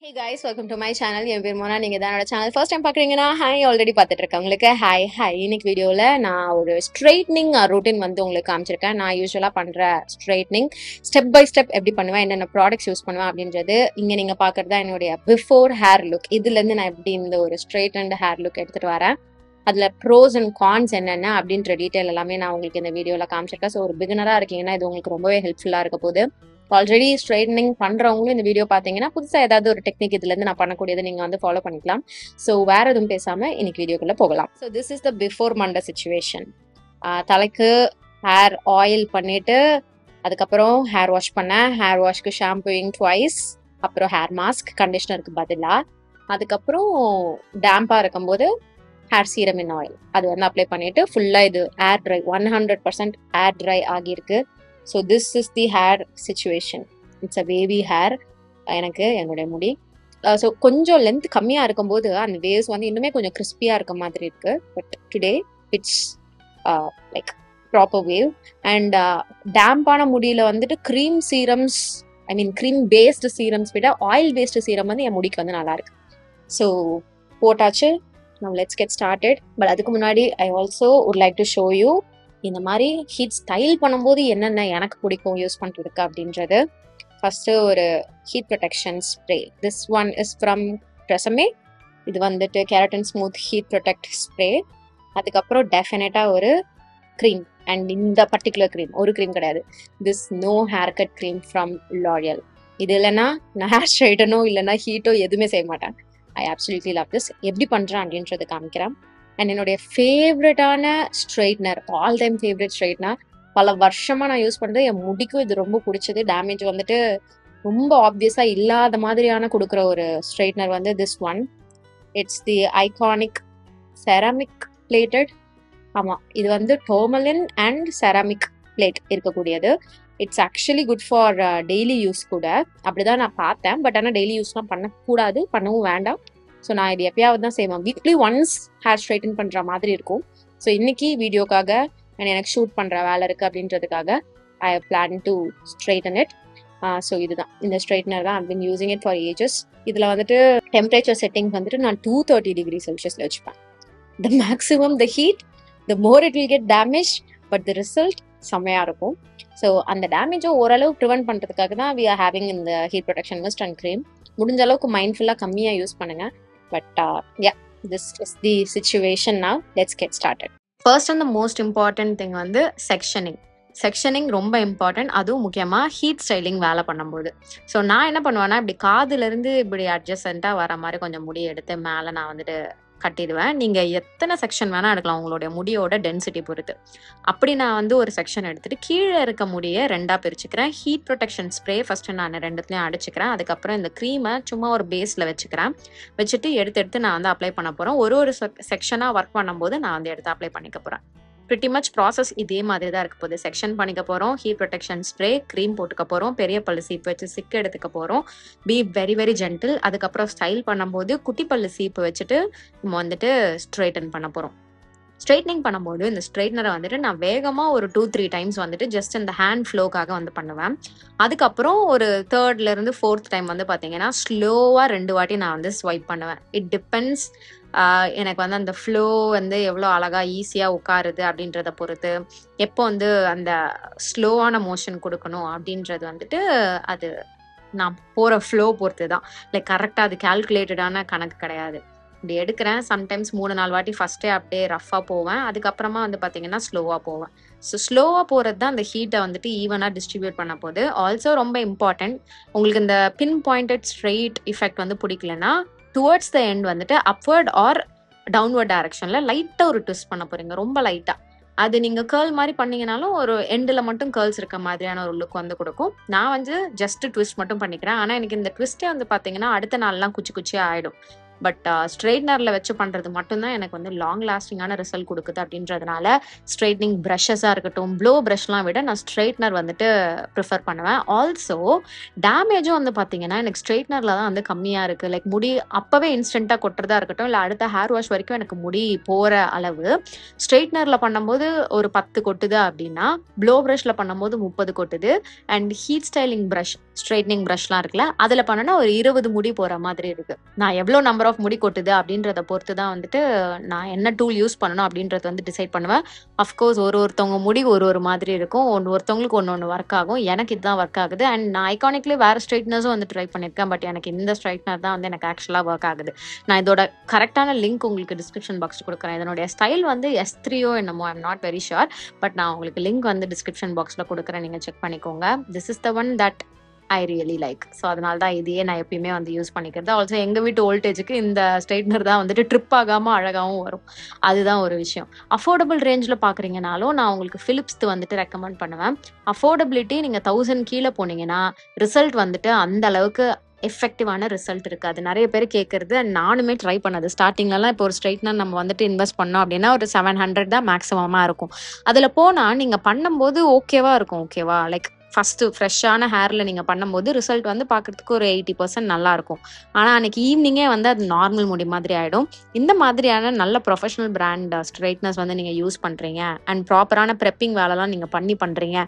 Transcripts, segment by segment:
Hey guys, welcome to my channel. என் பேர் மோனா. நீங்க தான் என்னோட சேனல் ஃபர்ஸ்ட் டைம் பாக்குறீங்கன்னா ஹாய் ஆல்ரெடி பார்த்துட்டு இருக்கவங்களுக்கு ஹாய் ஹாய். இன்னைக்கு வீடியோல நான் ஒரு ஸ்ட்ரைட்னிங் ரூட்டின் வந்து உங்களுக்கு காமிச்சிருக்கேன். நான் யூஸ்வலா பண்ற ஸ்ட்ரைட்னிங் ஸ்டெப் பை ஸ்டெப் எப்படி பண்ணுவேன், என்னென்ன ப்ராடக்ட்ஸ் யூஸ் பண்ணுவேன் அப்படின்றது இங்க நீங்க பாக்குறதா என்னுடைய பிஃபோர் ஹேர் லுக். இதுல இருந்து நான் எப்படி இந்த ஒரு ஸ்ட்ரைட் அண்ட் ஹேர் லுக் எடுத்துட்டு வரேன், அதுல ப்ரோஸ் அண்ட் கான்ஸ் என்னென்ன அப்படின்ற டீட்டெயில் எல்லாமே நான் உங்களுக்கு இந்த வீடியோல காமிச்சிருக்கேன். ஸோ ஒரு பிகினரா இருக்கீங்கன்னா இது உங்களுக்கு ரொம்பவே ஹெல்ப்ஃபுல்லா இருக்க போகுது. ஆல்ரெடி ஸ்ட்ரைட்னிங் பண்றவங்களும் இந்த வீடியோ பாத்தீங்கன்னா புதுசா ஏதாவது ஒரு டெக்னிக் இதுல இருந்து நான் பண்ணக்கூடியதை நீங்க வந்து ஃபாலோ பண்ணிக்கலாம். ஸோ வேற எதுவும் பேசாம இன்னைக்கு வீடியோக்குள்ள போகலாம். So this is the before Monday situation. தலைக்கு ஹேர் ஆயில் பண்ணிட்டு அதுக்கப்புறம் ஹேர் வாஷ் பண்ணேன். ஹேர் வாஷ்க்கு ஷாம்பூயிங் ட்வைஸ், அப்புறம் ஹேர் மாஸ்க் கண்டிஷனருக்கு பதிலா, அதுக்கப்புறம் டேம்பா இருக்கும்போது ஹேர் சீரம் இன் ஆயில் அது வந்து அப்ளை பண்ணிட்டு ஃபுல்லா இது ஏர் ட்ரை 100% ஏர் ட்ரை ஆகியிருக்கு. So this is the hair situation. It's a wavy hair. எனக்கு என்னுடைய முடி ஸோ கொஞ்சம் லென்த் கம்மியாக இருக்கும்போது அந்த வேவ்ஸ் வந்து இன்னுமே கொஞ்சம் கிறிஸ்பியாக இருக்க மாதிரி இருக்கு. But today it's like proper wave. And டேம்பான முடியில வந்துட்டு cream serums, I mean cream based serums விட ஆயில் பேஸ்டு சீரம் வந்து என் முடிக்கு வந்து நல்லா இருக்கு. ஸோ போட்டாச்சு. Now let's get started. But அதுக்கு முன்னாடி I also would like to show you இந்த மாதிரி ஹீட் ஸ்டைல் பண்ணும்போது என்னென்ன எனக்கு பிடிக்கும் யூஸ் பண்ணுறதுக்கு அப்படின்றது. ஃபர்ஸ்ட் ஒரு heat protection spray. This one is from Tresemme. இது வந்துட்டு keratin smooth heat protect spray. அதுக்கப்புறம் டெஃபினட்டாக ஒரு க்ரீம். அண்ட் இந்த பர்டிகுலர் க்ரீம் ஒரு க்ரீம் கிடையாது, this no hair cut cream from L'Oreal. இது இல்லைன்னா நான் ஹேர் ஸ்ட்ரைட்டனோ இல்லைன்னா ஹீட்டோ எதுவுமே செய்ய மாட்டேன். I absolutely love this. எப்படி பண்ணுறேன் அப்படின்றது காமிக்கிறேன். அண்ட் என்னுடைய ஃபேவரட்டான straightener, all time favourite straightener, பல வருஷமாக நான் யூஸ் பண்ணுறது, என் முடிக்கும் இது ரொம்ப பிடிச்சது. டேமேஜ் வந்துட்டு ரொம்ப ஆப்வியஸாக இல்லாத மாதிரியான கொடுக்குற ஒரு ஸ்ட்ரைட்னர் வந்து this one. It's the iconic ceramic plated. ஆமாம், இது வந்து டோர்மலின் அண்ட் செராமிக் பிளேட் இருக்கக்கூடியது. It's actually good for daily use கூட. அப்படிதான் நான் பார்த்தேன். பட் ஆனால் டெய்லி யூஸ்லாம் பண்ணக்கூடாது, பண்ணவும் வேண்டாம். ஸோ நான் இது எப்பயாவது தான் செய்வேன். வீக்லி ஒன்ஸ் ஹேர் ஸ்ட்ரைட்டன் பண்ணுற மாதிரி இருக்கும். ஸோ இன்னைக்கு வீடியோக்காக அண்ட் எனக்கு ஷூட் பண்ணுற வேலை இருக்குது அப்படின்றதுக்காக ஐ plan to straighten it. So இதுதான் இந்த ஸ்ட்ரைட்னர் தான். ஐ பின் யூசிங் இட் ஃபார் ஏஜஸ். இதில் வந்துட்டு டெம்பரேச்சர் செட்டிங் வந்துட்டு நான் 230 டிகிரி செல்சியஸில் வச்சுப்பேன். The maximum the heat, the more it will get damage, but the result செம்மையாக இருக்கும். ஸோ அந்த டேமேஜை ஓரளவு ப்ரிவென்ட் பண்ணுறதுக்காக தான் வி ஆர் ஹேவிங் இந்த heat protection mist and cream. முடிஞ்ச அளவுக்கு மைண்ட்ஃபுல்லாக கம்மியாக யூஸ் பண்ணுங்கள். But yeah, this is the situation now. Let's get started. First and the most important thing வந்து செக்ஷனிங். செக்ஷனிங் ரொம்ப இம்பார்ட்டன்ட். அதுவும் முக்கியமாக ஹீட் ஸ்டைலிங் வேலை பண்ணும்போது. ஸோ நான் என்ன பண்ணுவேன்னா, இப்படி காதுலேருந்து இப்படி அட்ஜஸ்டண்ட்டாக வர மாதிரி கொஞ்சம் முடியை எடுத்து மேலே நான் வந்துட்டு கட்டிடுவேன். நீங்கள் எத்தனை செக்ஷன் வேணால் எடுக்கலாம் உங்களுடைய முடியோட டென்சிட்டி பொறுத்து. அப்படி நான் வந்து ஒரு செக்ஷன் எடுத்துகிட்டு கீழே இருக்க முடியை ரெண்டாக பிரிச்சுக்கிறேன். ஹீட் ப்ரொடெக்ஷன் ஸ்ப்ரே ஃபஸ்ட்டு நான் ரெண்டுத்துலையும் அடிச்சுக்கிறேன். அதுக்கப்புறம் இந்த க்ரீமை சும்மா ஒரு பேஸில் வச்சுட்டு எடுத்து நான் வந்து அப்ளை பண்ண போகிறேன். ஒரு செக்ஷனாக ஒர்க் பண்ணும்போது நான் வந்து எடுத்து அப்ளை பண்ணிக்க போகிறேன். ப்ரிட்டி மச் ப்ராசஸ் இதே மாதிரி தான் இருக்க போகுது. செக்ஷன் பண்ணிக்க போகிறோம், ஹீட் ப்ரொடெக்ஷன் ஸ்ப்ரே, க்ரீம் போட்டுக்க போகிறோம், பெரிய பல்லு சீப்பு வச்சு சிக்கு எடுத்துக்க போகிறோம். Be very very gentle. அதுக்கப்புறம் ஸ்டைல் பண்ணும்போது குட்டி பல்லு சீப்பு வச்சுட்டு நம்ம வந்துட்டு ஸ்ட்ரைட்டன் பண்ண போகிறோம். ஸ்ட்ரைட்னிங் பண்ணும்போது இந்த ஸ்ட்ரைட்னரை வந்துட்டு நான் வேகமாக ஒரு 2-3 டைம்ஸ் வந்துட்டு ஜஸ்ட் இந்த ஹேண்ட் ஃப்ளோக்காக வந்து பண்ணுவேன். அதுக்கப்புறம் ஒரு 3rd-லேருந்து 4th டைம் வந்து பார்த்தீங்கன்னா ஸ்லோவாக 2 வாட்டி நான் வந்து ஸ்வைப் பண்ணுவேன். இட் டிபெண்ட்ஸ் எனக்கு வந்து அந்த ஃப்ளோ வந்து எவ்வளோ அழகாக ஈஸியாக உட்காருது அப்படின்றத பொறுத்து, எப்போ வந்து அந்த ஸ்லோவான மோஷன் கொடுக்கணும் அப்படின்றது வந்துட்டு அது நான் போகிற ஃப்ளோ பொறுத்து தான். லைக் கரெக்டாக அது கால்குலேட்டடான கணக்கு கிடையாது. இப்படி எடுக்கிறேன். சம்டைம்ஸ் 3-4 வாட்டி ஃபஸ்ட்டே அப்படியே ரஃப்பாக போவேன். அதுக்கப்புறமா வந்து பார்த்தீங்கன்னா ஸ்லோவாக போவேன். ஸோ ஸ்லோவாக போகிறது தான் அந்த ஹீட்டை வந்துட்டு ஈவனாக டிஸ்ட்ரிபியூட் பண்ண போகுது. ஆல்சோ ரொம்ப இம்பார்ட்டன்ட், உங்களுக்கு இந்த பின் பாயிண்டட் ஸ்ட்ரெயிட் எஃபெக்ட் வந்து பிடிக்கலன்னா டுவர்ட்ஸ் த எண்ட் வந்துட்டு அப்வர்ட் ஆர் டவுன்வர்ட் டைரக்ஷனில் லைட்டாக ஒரு ட்விஸ்ட் பண்ண போகிறீங்க, ரொம்ப லைட்டாக. அது நீங்கள் கேர்ள் மாதிரி பண்ணீங்கனாலும் ஒரு எண்டில் மட்டும் கேர்ள்ஸ் இருக்க மாதிரியான ஒரு லுக் வந்து கொடுக்கும். நான் வந்து ஜஸ்ட் ட்விஸ்ட் மட்டும் பண்ணிக்கிறேன். ஆனால் எனக்கு இந்த ட்விஸ்ட்டே வந்து பார்த்தீங்கன்னா அடுத்த நாள்லாம் குச்சி குச்சியாக ஆகிடும். பட் ஸ்ட்ரெயிட்னரில் வச்சு பண்ணுறது மட்டும்தான் எனக்கு வந்து லாங் லாஸ்டிங்கான ரிசல்ட் கொடுக்குது அப்படின்றதுனால ஸ்ட்ரைட்னிங் ப்ரஷஸாக இருக்கட்டும், ப்ளோ ப்ரஷ்லாம் விட நான் ஸ்ட்ரெயிட்னர் வந்துட்டு ப்ரிஃபர் பண்ணுவேன். ஆல்சோ டேமேஜும் வந்து பார்த்தீங்கன்னா எனக்கு ஸ்ட்ரெயிட்னரில் தான் வந்து கம்மியாக இருக்குது. லைக் முடி அப்போவே இன்ஸ்டண்ட்டாக கொட்டுறதா இருக்கட்டும், இல்லை அடுத்த ஹேர் வாஷ் வரைக்கும் எனக்கு முடி போகிற அளவு ஸ்ட்ரெயிட்னரில் பண்ணும்போது ஒரு 10 கொட்டுது அப்படின்னா, ப்ளோ ப்ரஷில் பண்ணும்போது 30 கொட்டுது. And heat styling brush, straightening ப்ரஷ்லாம் இருக்குல்ல, அதில் பண்ணனா ஒரு 20 முடி போகிற மாதிரி இருக்குது. நான் எவ்வளோ நம்பர் ஆஃப் முடி கொட்டுது அப்படின்றத பொறுத்து தான் வந்துட்டு நான் என்ன டூல் யூஸ் பண்ணணும் அப்படின்றத வந்து டிசைட் பண்ணுவேன். அஃப்கோர்ஸ் ஒருத்தவங்க முடி ஒரு மாதிரி இருக்கும், ஒருத்தவங்களுக்கு ஒன்று ஒர்க் ஆகும். எனக்கு இதுதான் ஒர்க் ஆகுது. அண்ட் நான் ஐகானிக்லி வேறு ஸ்ட்ரைட்னர்ஸும் வந்து ட்ரை பண்ணியிருக்கேன். பட் எனக்கு இந்த ஸ்ட்ரைட்னர் தான் வந்து எனக்கு ஆக்சுவலாக ஒர்க் ஆகுது. நான் இதோட கரெக்டான லிங்க் உங்களுக்கு டிஸ்கிரிப்ஷன் பாக்ஸ் கொடுக்குறேன். இதனுடைய ஸ்டைல் வந்து S3 என்னமோ, I'm not very sure. But நான் உங்களுக்கு லிங்க் வந்து டிஸ்கிரிப்ஷன் பாக்ஸில் கொடுக்குறேன், நீங்கள் செக் பண்ணிக்கோங்க. This is the one that I really like. So அதனால தான் இதையே நான் எப்பயுமே வந்து யூஸ் பண்ணிக்கிறது. ஆல்சோ எங்கள் வீட்டு வோல்டேஜுக்கு இந்த ஸ்ட்ரைட்னர் தான் வந்துட்டு ட்ரிப் ஆகாமல் அழகாகவும் வரும். அதுதான் ஒரு விஷயம். அஃபோர்டபுள் ரேஞ்சில் பார்க்குறீங்கனாலும் நான் உங்களுக்கு ஃபிலிப்ஸ் வந்துட்டு ரெக்கமெண்ட் பண்ணுவேன். அஃபோர்டபிலிட்டி நீங்கள் 1000 கீழே போனீங்கன்னா ரிசல்ட் வந்துட்டு அந்த அளவுக்கு எஃபெக்டிவான ரிசல்ட் இருக்காது. நிறைய பேர் கேட்கறது, நானுமே ட்ரை பண்ணது. ஸ்டார்டிங்லலாம் இப்போ ஒரு ஸ்ட்ரைட்னர் நம்ம வந்துட்டு இன்வெஸ்ட் பண்ணோம் அப்படின்னா ஒரு 700 தான் மேக்ஸிமமாக இருக்கும். அதில் போனால் நீங்கள் பண்ணும்போது ஓகேவா இருக்கும். ஓகேவா, லைக் ஃபஸ்ட்டு ஃப்ரெஷ்ஷான ஹேரில் நீங்கள் பண்ணும்போது ரிசல்ட் வந்து பார்க்குறதுக்கு ஒரு 80% நல்லாயிருக்கும். ஆனால் அன்றைக்கி ஈவினிங்கே வந்து அது நார்மல் முடி மாதிரி ஆகிடும். இந்த மாதிரியான நல்ல ப்ரொஃபஷனல் பிராண்ட் ஸ்ட்ரைட்னர்ஸ் வந்து நீங்கள் யூஸ் பண்ணுறீங்க அண்ட் ப்ராப்பரான ப்ரெப்பிங் வேலைலாம் நீங்கள் பண்ணுறீங்க,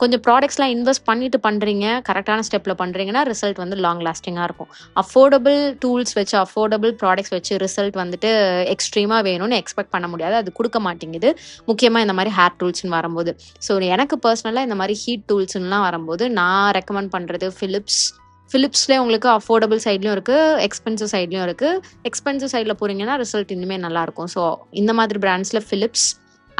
கொஞ்சம் ப்ராடக்ட்ஸ்லாம் இன்வெஸ்ட் பண்ணிட்டு பண்ணுறீங்க, கரெக்டான ஸ்டெப்பில் பண்ணுறீங்கன்னா ரிசல்ட் வந்து லாங் லாஸ்டிங்காக இருக்கும். அஃபோர்டபுள் டூல்ஸ் வச்சு, அஃபோர்டபுள் ப்ராடக்ட்ஸ் வச்சு ரிசல்ட் வந்துட்டு எக்ஸ்ட்ரீமாக வேணும்னு எக்ஸ்பெக்ட் பண்ண முடியாது. அது கொடுக்க மாட்டேங்குது, முக்கியமாக இந்த மாதிரி ஹேர் டூல்ஸ்னு வரும்போது. ஸோ எனக்கு பர்சனலாக இந்த மாதிரி ஹீட் டூல்ஸ்லாம் வரும்போது நான் ரெக்கமெண்ட் பண்ணுறது ஃபிலிப்ஸ்லேயே உங்களுக்கு அஃபோர்டபுள் சைட்லையும் இருக்குது, எக்ஸ்பென்சிவ் சைட்லையும் இருக்குது. எக்ஸ்பென்சிவ் சைடில் போகிறீங்கன்னா ரிசல்ட் இன்னுமே நல்லாயிருக்கும். ஸோ இந்த மாதிரி பிராண்ட்ஸில் Philips,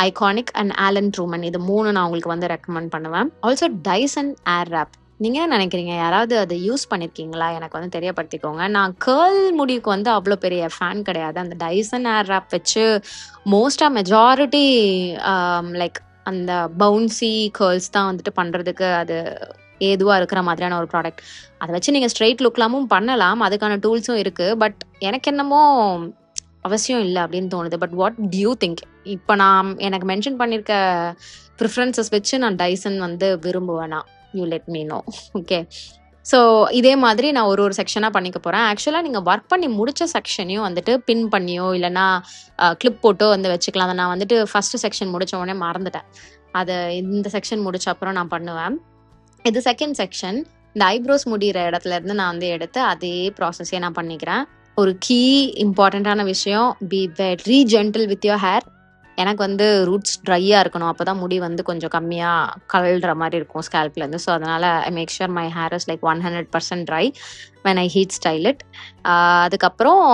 Ikonic and Alan Truman, இது 3 நான் உங்களுக்கு வந்து ரெக்கமெண்ட் பண்ணுவேன். Also Dyson air wrap. நீங்கள் என்ன நினைக்கிறீங்க? யாராவது அதை யூஸ் பண்ணியிருக்கீங்களா? எனக்கு வந்து தெரியப்படுத்திக்கோங்க. நான் கேர்ள் முடிவுக்கு வந்து அவ்வளோ பெரிய ஃபேன் கிடையாது. அந்த டைசன் ஏர் ரேப் வச்சு மோஸ்ட்டாக மெஜாரிட்டி லைக் அந்த பவுன்சி கேர்ள்ஸ் தான் வந்துட்டு பண்ணுறதுக்கு அது ஏதுவாக இருக்கிற மாதிரியான ஒரு ப்ராடக்ட். அதை வச்சு நீங்கள் ஸ்ட்ரெயிட் லுக்லாமும் பண்ணலாம், அதுக்கான டூல்ஸும் இருக்குது. பட் எனக்கு என்னமோ அவசியம் இல்லை அப்படின்னு தோணுது. But what due you think? இப்போ நான் எனக்கு மென்ஷன் பண்ணியிருக்க ப்ரிஃபரன்சஸ் வச்சு நான் டைசன் வந்து விரும்புவேனா? You let me know. Okay, so இதே மாதிரி நான் ஒரு செக்ஷனாக பண்ணிக்க போகிறேன். ஆக்சுவலாக நீங்கள் ஒர்க் பண்ணி முடித்த செக்ஷனையும் வந்துட்டு பின் பண்ணியோ இல்லைனா கிளிப் போட்டோ வந்து வச்சுக்கலாம். அதை நான் வந்துட்டு ஃபஸ்ட்டு செக்ஷன் முடித்த உடனே மறந்துட்டேன். அதை இந்த செக்ஷன் முடிச்ச அப்புறம் நான் பண்ணுவேன். இது செகண்ட் செக்ஷன். இந்த ஐப்ரோஸ் முடிகிற இடத்துல இருந்து நான் வந்து எடுத்து அதே ப்ராசஸே நான் பண்ணிக்கிறேன். ஒரு கீ இம்பார்ட்டண்ட்டான விஷயம், be very gentle with your hair. எனக்கு வந்து ரூட்ஸ் ட்ரையாக இருக்கணும், அப்போ தான் முடி வந்து கொஞ்சம் கம்மியாக கழல்ற மாதிரி இருக்கும் ஸ்கேல்ப்லேருந்து. ஸோ அதனால் I make sure my hair is like 100% dry when I heat style it. அதுக்கப்புறம்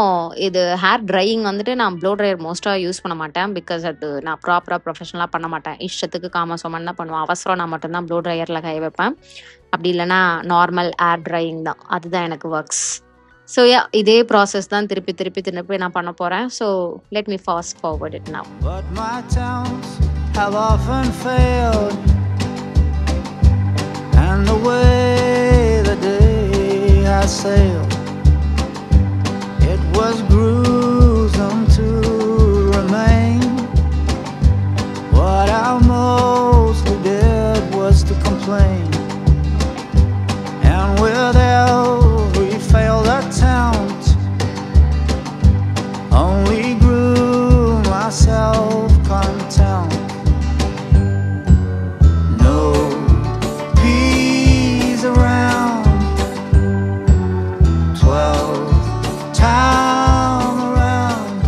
இது ஹேர் ட்ரையிங் வந்துட்டு நான் ப்ளோ ட்ரையர் மோஸ்ட்டாக யூஸ் பண்ண மாட்டேன். பிகாஸ் அது நான் ப்ராப்பராக ப்ரொஃபஷனலாக பண்ண மாட்டேன். இஷ்டத்துக்கு காமசோமன் தான் பண்ணுவேன். அவசரம் நான் மட்டும்தான் ப்ளோ ட்ரையரில் கை வைப்பேன். அப்படி இல்லைனா நார்மல் ஏர் ட்ரையிங் தான், அதுதான் எனக்கு ஒர்க்ஸ். ஸோ இதே ப்ராசஸ் தான் திருப்பி நான் பண்ண போகிறேன். So let me fast forward it now. But my towns have often failed, and the way the day I sailed, it was gruesome to remain. What I mostly did was to complain, and with every failed attempt only grew my self-contempt. No peace around, 12th time around.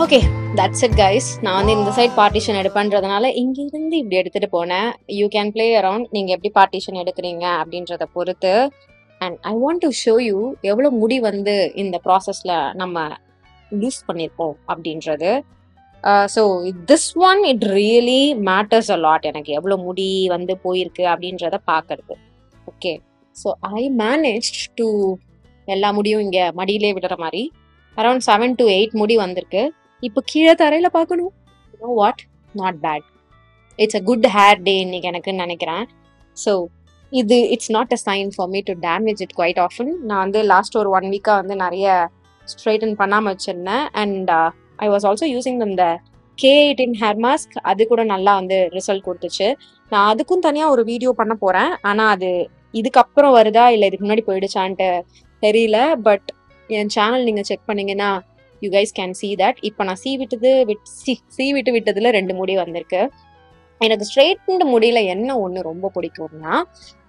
Okay, that's it guys. நான் வந்து இந்த side partition எடுப்பேன்றதுனால இங்கிருந்து இப்படி எடுத்துகிட்டு போனேன். You can play around, நீங்கள் எப்படி partition எடுக்கிறீங்க அப்படின்றத பொறுத்து. And I want to show you எவ்வளோ முடி வந்து இந்த ப்ராசஸில் நம்ம லூஸ் பண்ணியிருக்கோம் அப்படின்றது. So this one it really matters a lot. எனக்கு எவ்வளோ முடி வந்து போயிருக்கு அப்படின்றத பார்க்கறது. Okay, so I managed to எல்லா முடியும் இங்கே மடியிலே விடுற மாதிரி அரௌண்ட் 7 to 8 முடி வந்திருக்கு. இப்போ கீழே தரையில் பார்க்கணும். You know what, not bad. It's a good hair day இன்னைக்கு எனக்குன்னு நினைக்கிறேன். ஸோ இது it's not a sign for me to damage it quite often. நான் வந்து லாஸ்ட் ஒரு 1 வீக்காக வந்து நிறைய ஸ்ட்ரைட்டன் பண்ணாமல் வச்சிருந்தேன். And I was also using இந்த K18 ஹேர் மாஸ்க். அது கூட நல்லா வந்து ரிசல்ட் கொடுத்துச்சு. நான் அதுக்கும் தனியாக ஒரு வீடியோ பண்ண போகிறேன். ஆனால் அது இதுக்கப்புறம் வருதா இல்லை இதுக்கு முன்னாடி போயிடுச்சான்ட்டு தெரியல. பட் என் சேனல் நீங்கள் செக் பண்ணீங்கன்னா you guys can see that. இப்போ நான் சீவிட்டு விட்டதுல 2 முடி வந்திருக்கு. எனக்கு ஸ்ட்ரெயிட்ன்டு முடியல என்ன ஒன்று ரொம்ப பிடிக்கும்னா,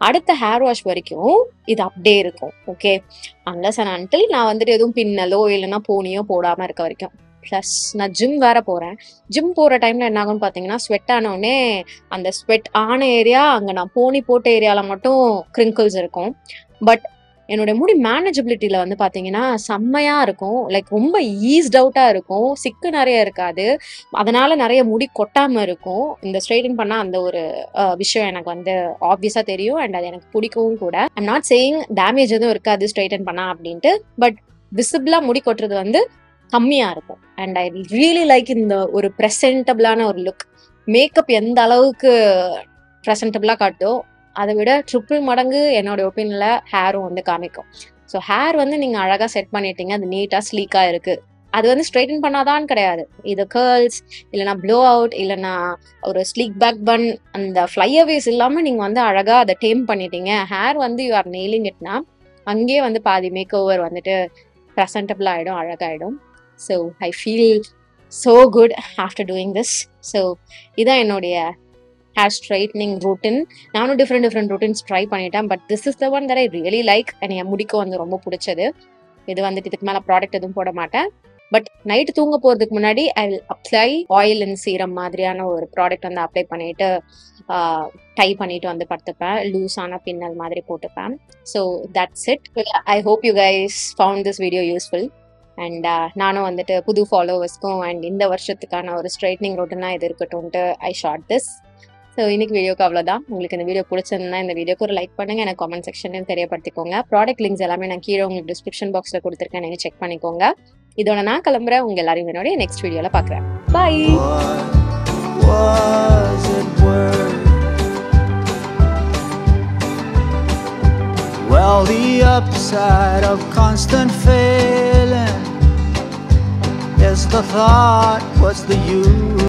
அடுத்த ஹேர் வாஷ் வரைக்கும் இது அப்படியே இருக்கும். ஓகே, அன்லஸ் அண்ட் அன்டில் நான் வந்துட்டு எதுவும் பின்னலோ இல்லைன்னா போனியோ போடாமல் இருக்க வரைக்கும். ப்ளஸ் நான் ஜிம் வேற போகிறேன். ஜிம் போகிற டைமில் என்ன ஆகும்னு பார்த்தீங்கன்னா, ஸ்வெட் ஆனோடனே அந்த ஸ்வெட் ஆன ஏரியா அங்கே நான் போனி போட்ட ஏரியாவில் மட்டும் கிரிங்கிள்ஸ் இருக்கும். பட் என்னோட முடி மேனேஜபிலிட்டியில் வந்து பார்த்தீங்கன்னா செம்மையாக இருக்கும். லைக் ரொம்ப ஈஸ்ட் அவுட்டாக இருக்கும். சிக்கு நிறைய இருக்காது. அதனால நிறைய முடி கொட்டாமல் இருக்கும். இந்த ஸ்ட்ரைட்டன் பண்ணால் அந்த ஒரு விஷயம் எனக்கு வந்து ஆப்வியஸாக தெரியும். அண்ட் அது எனக்கு பிடிக்கவும் கூட. ஐம் நாட் சேயிங் டேமேஜ் எதுவும் இருக்காது ஸ்ட்ரைட்டன் பண்ணா அப்படின்ட்டு. பட் விசிபிளாக முடி கொட்டுறது வந்து கம்மியாக இருக்கும். அண்ட் ஐ ரியலி லைக் இந்த ஒரு ப்ரெசென்டபிளான ஒரு லுக். மேக்கப் எந்த அளவுக்கு ப்ரெசென்டபிளாக காட்டோ அதை விட ட்ரிபிள் மடங்கு என்னோட ஒப்பீனியனில் ஹேரும் வந்து காமிக்கும். ஸோ ஹேர் வந்து நீங்கள் அழகாக செட் பண்ணிட்டீங்க, அது நீட்டாக ஸ்லீக்காக இருக்குது. அது வந்து ஸ்ட்ரைட்டன் பண்ணாதான் கிடையாது. இது கேர்ள்ஸ் இல்லைனா ப்ளோ அவுட் இல்லைனா ஒரு ஸ்லீக் பேக் பன், அந்த ஃப்ளைஅவேஸ் இல்லாமல் நீங்கள் வந்து அழகாக அதை டேம் பண்ணிட்டீங்க. ஹேர் வந்து யூ ஆர் நெயிலிங் இட்னா அங்கேயே வந்து பாதி மேக் ஓவர் வந்துட்டு ப்ரெசன்டபிள் ஆகிடும், அழகாகிடும். So I feel so good after doing this. So இதான் என்னுடைய ஹேர் ஸ்ட்ரைட்னிங் ரூட்டின். நானும் டிஃப்ரெண்ட் ரூட்டின்ஸ் ட்ரை பண்ணிட்டேன். But this is the one that I really like. எனக்கு என் முடிக்க வந்து ரொம்ப பிடிச்சது. இது வந்துட்டு இதுக்கு மேலே ப்ராடக்ட் எதுவும் போட மாட்டேன். பட் நைட்டு தூங்க போகிறதுக்கு முன்னாடி I will apply oil and serum மாதிரியான ஒரு ப்ராடக்ட் வந்து அப்ளை பண்ணிட்டு டை பண்ணிட்டு வந்து படுத்துப்பேன். லூஸான பின்னல் மாதிரி போட்டுப்பேன். So that's it. I hope you guys found this video useful. And நானும் வந்துட்டு புது ஃபாலோவர்ஸ்க்கும் அண்ட் இந்த வருஷத்துக்கான ஒரு ஸ்ட்ரைட்னிங் ரூட்டினாக இது இருக்கட்டும்ட்டு ஐ ஷார்ட் திஸ். ஸோ இன்னைக்கு வீடியோக்கு அவ்வளோதான். உங்களுக்கு இந்த வீடியோ பிடிச்சிருந்தா இந்த வீடியோக்கு ஒரு லைக் பண்ணுங்க. எனக்கு கமெண்ட் செக்ஷன்லையும் தெரியப்படுத்திக்கோங்க. ப்ராடக்ட் லிங்க்ஸ் எல்லாமே நான் கீழே உங்களுக்கு டிஸ்கிரிப்ஷன் பாக்ஸில் கொடுத்துருக்கேன், நீங்கள் செக் பண்ணிக்கோங்க. இதோட நான் கிளம்புறேன். உங்கள் எல்லாரையும் என்னோட நெக்ஸ்ட் வீடியோவில் பார்க்குறேன். பாய். Well, the upside of constant failing is the thought, what's the use?